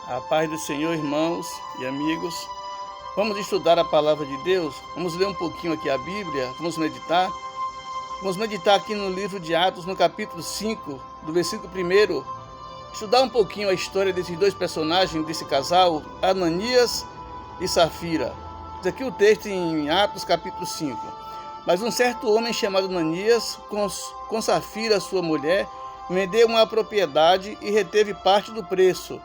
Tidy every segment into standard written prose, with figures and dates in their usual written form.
A paz do Senhor, irmãos e amigos. Vamos estudar a palavra de Deus. Vamos ler um pouquinho aqui a Bíblia. Vamos meditar. Vamos meditar aqui no livro de Atos, no capítulo 5, do versículo 1. Estudar um pouquinho a história desses dois personagens, desse casal, Ananias e Safira. Diz aqui o texto em Atos, capítulo 5. Mas um certo homem chamado Ananias, com Safira, sua mulher, vendeu uma propriedade e reteve parte do preço.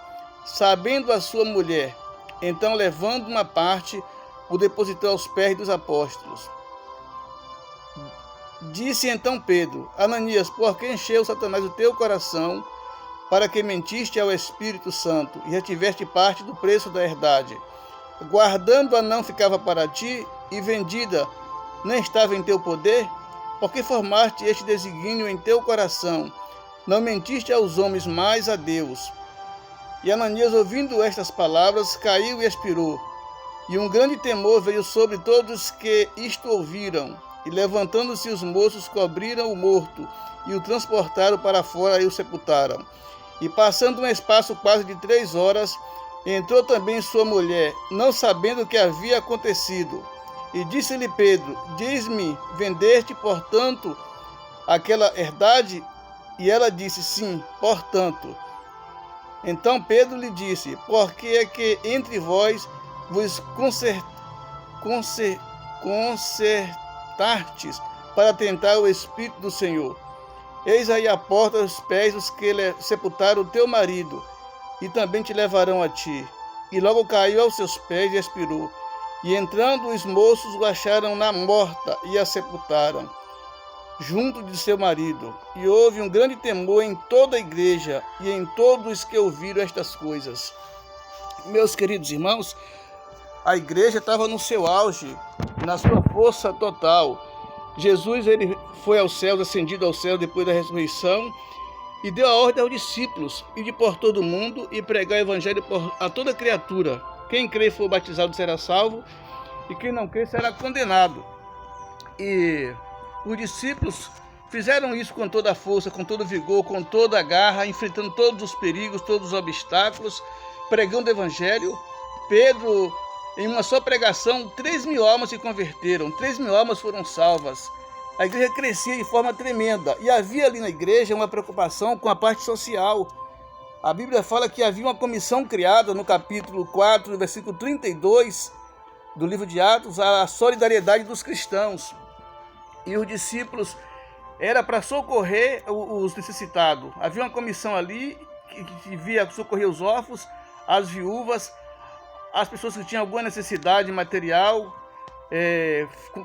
Sabendo a sua mulher, então levando uma parte, o depositou aos pés dos apóstolos. Disse então Pedro: Ananias, por que encheu Satanás o teu coração, para que mentiste ao Espírito Santo e retiveste parte do preço da herdade? Guardando-a não ficava para ti, e vendida não estava em teu poder? Porque formaste este desígnio em teu coração? Não mentiste aos homens, mas a Deus. E Ananias, ouvindo estas palavras, caiu e expirou. E um grande temor veio sobre todos que isto ouviram. E levantando-se os moços, cobriram o morto, e o transportaram para fora e o sepultaram. E passando um espaço quase de 3 horas, entrou também sua mulher, não sabendo o que havia acontecido. E disse-lhe Pedro: diz-me, vendeste, portanto, aquela herdade? E ela disse: sim, portanto. Então Pedro lhe disse: por que é que entre vós vos concertastes para tentar o Espírito do Senhor? Eis aí a porta aos pés dos que sepultaram o teu marido, e também te levarão a ti. E logo caiu aos seus pés e expirou. E entrando os moços o acharam-na morta e a sepultaram junto de seu marido. E houve um grande temor em toda a igreja e em todos os que ouviram estas coisas. Meus queridos irmãos, a igreja estava no seu auge, na sua força total. Jesus, ele foi aos céus, ascendido ao céu depois da ressurreição, e deu a ordem aos discípulos: ir por todo o mundo e pregar o evangelho a toda criatura. Quem crer e for batizado será salvo, e quem não crer será condenado. E os discípulos fizeram isso com toda a força, com todo o vigor, com toda a garra, enfrentando todos os perigos, todos os obstáculos, pregando o evangelho. Pedro, em uma só pregação, 3.000 almas se converteram, 3.000 almas foram salvas. A igreja crescia de forma tremenda, e havia ali na igreja uma preocupação com a parte social. A Bíblia fala que havia uma comissão criada no capítulo 4, versículo 32 do livro de Atos, a solidariedade dos cristãos. E os discípulos era para socorrer os necessitados. Havia uma comissão ali que devia socorrer os órfãos, as viúvas, as pessoas que tinham alguma necessidade material,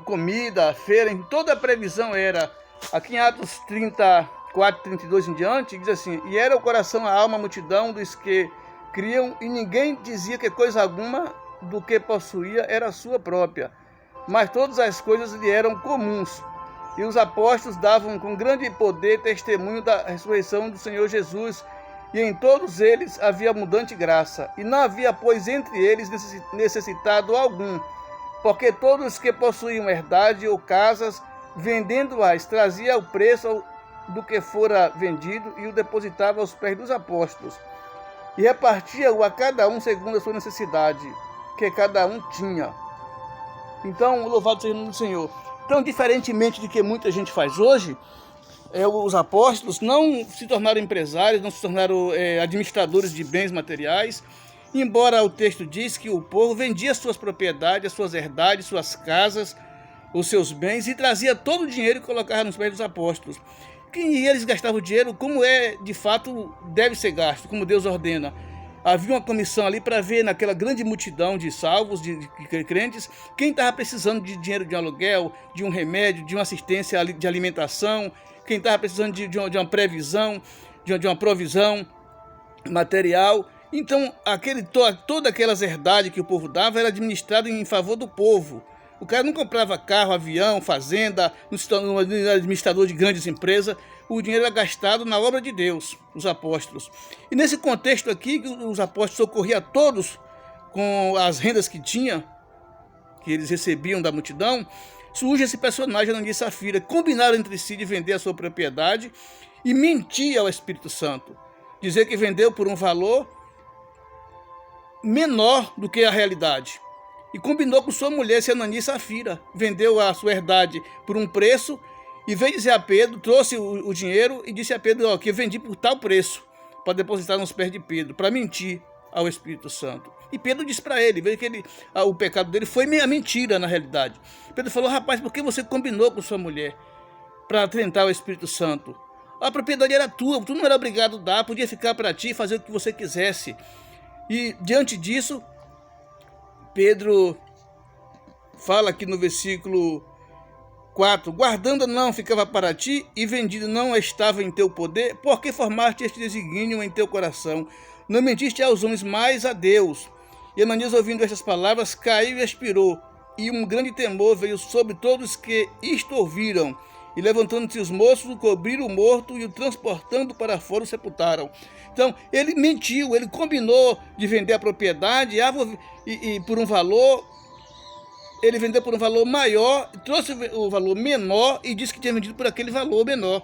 comida, feira. Em toda a previsão era. Aqui em Atos 34, 32 em diante, diz assim: e era o coração, a alma, a multidão dos que criam, e ninguém dizia que coisa alguma do que possuía era sua própria, mas todas as coisas lhe eram comuns. E os apóstolos davam com grande poder testemunho da ressurreição do Senhor Jesus, e em todos eles havia abundante graça. E não havia, pois, entre eles necessitado algum, porque todos que possuíam herdade ou casas, vendendo-as, trazia o preço do que fora vendido e o depositava aos pés dos apóstolos. E repartia-o a cada um segundo a sua necessidade, que cada um tinha. Então, louvado seja o nome do Senhor. Então, diferentemente de que muita gente faz hoje, os apóstolos não se tornaram empresários, não se tornaram administradores de bens materiais, embora o texto diz que o povo vendia suas propriedades, as suas herdades, suas casas, os seus bens, e trazia todo o dinheiro e colocava nos pés dos apóstolos. E eles gastavam o dinheiro como de fato deve ser gasto, como Deus ordena. Havia uma comissão ali para ver naquela grande multidão de salvos, de crentes, quem estava precisando de dinheiro de aluguel, de um remédio, de uma assistência de alimentação, quem estava precisando de uma previsão, de uma provisão material. Então, todas aquelas herdades que o povo dava era administrado em favor do povo. O cara não comprava carro, avião, fazenda, não se tornou administrador de grandes empresas. O dinheiro era gastado na obra de Deus, os apóstolos. E nesse contexto aqui, os apóstolos socorriam a todos com as rendas que tinham, que eles recebiam da multidão, surge esse personagem, Ananias e Safira. Combinaram entre si de vender a sua propriedade e mentir ao Espírito Santo. Dizer que vendeu por um valor menor do que a realidade. E combinou com sua mulher, Ananias e Safira. Vendeu a sua herdade por um preço e veio dizer a Pedro, trouxe o dinheiro e disse a Pedro que vendi por tal preço para depositar nos pés de Pedro, para mentir ao Espírito Santo. E Pedro disse para ele, veio que o pecado dele foi a mentira na realidade. Pedro falou, rapaz, por que você combinou com sua mulher para tentar o Espírito Santo? A propriedade era tua, tu não era obrigado a dar, podia ficar para ti, fazer o que você quisesse. E diante disso, Pedro fala aqui no versículo 4, guardando não ficava para ti e vendido não estava em teu poder, porque formaste este desígnio em teu coração. Não mentiste aos homens, mas a Deus. E Ananias, ouvindo estas palavras, caiu e expirou, e um grande temor veio sobre todos que isto ouviram. E levantando-se os moços, o cobriram o morto e o transportando para fora o sepultaram. Então, ele mentiu, ele combinou de vender a propriedade e por um valor, ele vendeu por um valor maior, trouxe o valor menor e disse que tinha vendido por aquele valor menor,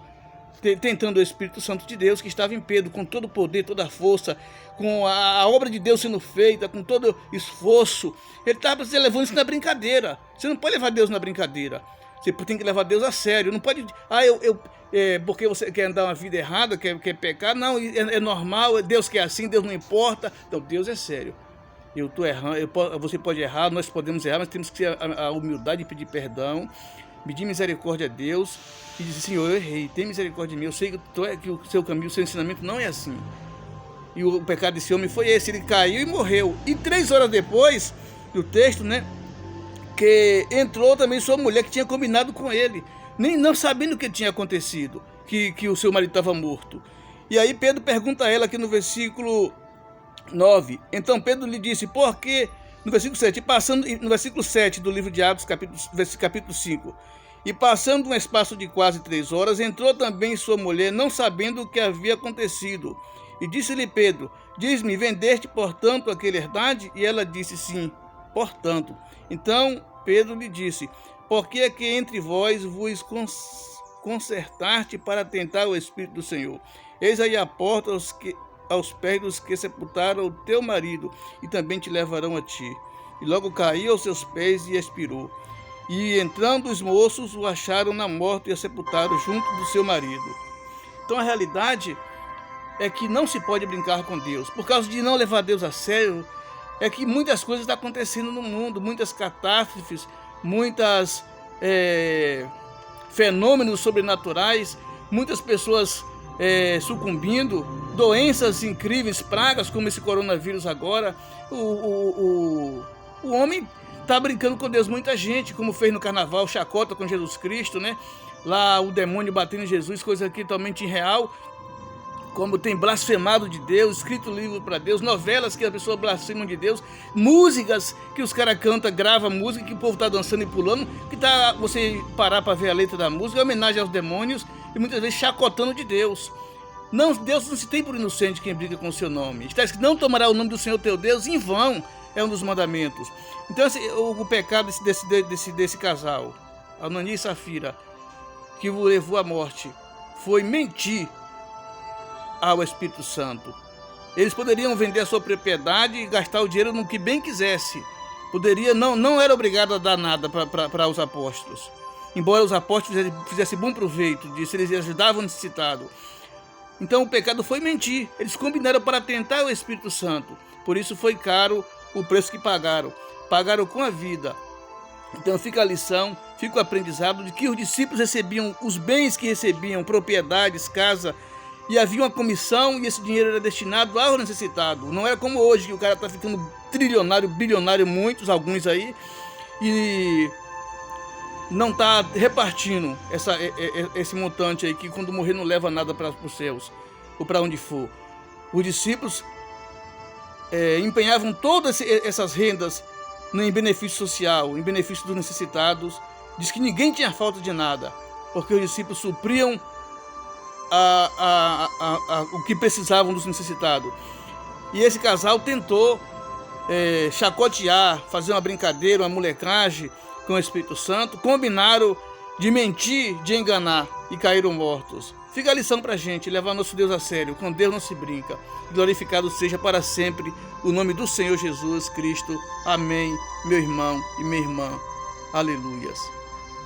tentando o Espírito Santo de Deus que estava em Pedro, com todo o poder, toda a força, com a obra de Deus sendo feita, com todo o esforço. Ele estava levando isso na brincadeira. Você não pode levar Deus na brincadeira. Você tem que levar Deus a sério. Não pode, porque você quer andar uma vida errada, quer pecar. Não, é normal, Deus quer assim, Deus não importa. Então, Deus é sério. Eu estou errando, você pode errar, nós podemos errar, mas temos que ter a humildade de pedir perdão, pedir misericórdia a Deus e dizer, Senhor, eu errei, tem misericórdia de mim, eu sei que o seu caminho, o seu ensinamento não é assim. E o pecado desse homem foi esse, ele caiu e morreu. E 3 horas depois do texto, que entrou também sua mulher que tinha combinado com ele, nem não sabendo o que tinha acontecido, que o seu marido estava morto. E aí Pedro pergunta a ela aqui no versículo 9. Então Pedro lhe disse, porque, no versículo 7, no versículo 7 do livro de Atos, capítulo 5, e passando um espaço de quase 3 horas, entrou também sua mulher, não sabendo o que havia acontecido. E disse-lhe Pedro, diz-me, vendeste, portanto, aquela herdade? E ela disse, sim, portanto. Então Pedro lhe disse, por que é que entre vós vos concertaste para tentar o Espírito do Senhor? Eis aí a porta aos pés dos que sepultaram o teu marido, e também te levarão a ti. E logo caiu aos seus pés e expirou. E entrando os moços, o acharam na morte e o sepultaram junto do seu marido. Então a realidade é que não se pode brincar com Deus. Por causa de não levar Deus a sério, é que muitas coisas estão acontecendo no mundo, muitas catástrofes, muitos fenômenos sobrenaturais, muitas pessoas sucumbindo, doenças incríveis, pragas como esse coronavírus agora. O homem está brincando com Deus, muita gente, como fez no carnaval, chacota com Jesus Cristo, lá o demônio batendo em Jesus, coisa aqui totalmente irreal, como tem blasfemado de Deus, escrito livro para Deus, novelas que as pessoas blasfemam de Deus, músicas que os caras cantam, gravam música, que o povo está dançando e pulando, que tá você parar para ver a letra da música, é homenagem aos demônios e muitas vezes chacotando de Deus. Não, Deus não se tem por inocente quem briga com o seu nome. Está escrito, não tomará o nome do Senhor teu Deus em vão, é um dos mandamentos. Então o pecado desse casal, Ananias e Safira, que o levou à morte, foi mentir ao Espírito Santo. Eles poderiam vender a sua propriedade e gastar o dinheiro no que bem quisesse. Não era obrigado a dar nada para os apóstolos. Embora os apóstolos fizessem bom proveito disso, eles ajudavam o necessitado. Então o pecado foi mentir. Eles combinaram para tentar o Espírito Santo. Por isso foi caro o preço que pagaram. Pagaram com a vida. Então fica a lição, fica o aprendizado de que os discípulos recebiam os bens que recebiam, propriedades, casa, e havia uma comissão e esse dinheiro era destinado ao necessitado. Não era como hoje, que o cara está ficando trilionário, bilionário, alguns aí, e não está repartindo esse montante aí, que quando morrer não leva nada para os céus, ou para onde for. Os discípulos empenhavam todas essas rendas em benefício social, em benefício dos necessitados. Diz que ninguém tinha falta de nada, porque os discípulos supriam o que precisavam dos necessitados. E esse casal tentou chacotear, fazer uma brincadeira, uma molecagem com o Espírito Santo, combinaram de mentir, de enganar e caíram mortos. Fica a lição para a gente, levar nosso Deus a sério. Com Deus não se brinca. Glorificado seja para sempre o nome do Senhor Jesus Cristo. Amém, meu irmão e minha irmã. Aleluias.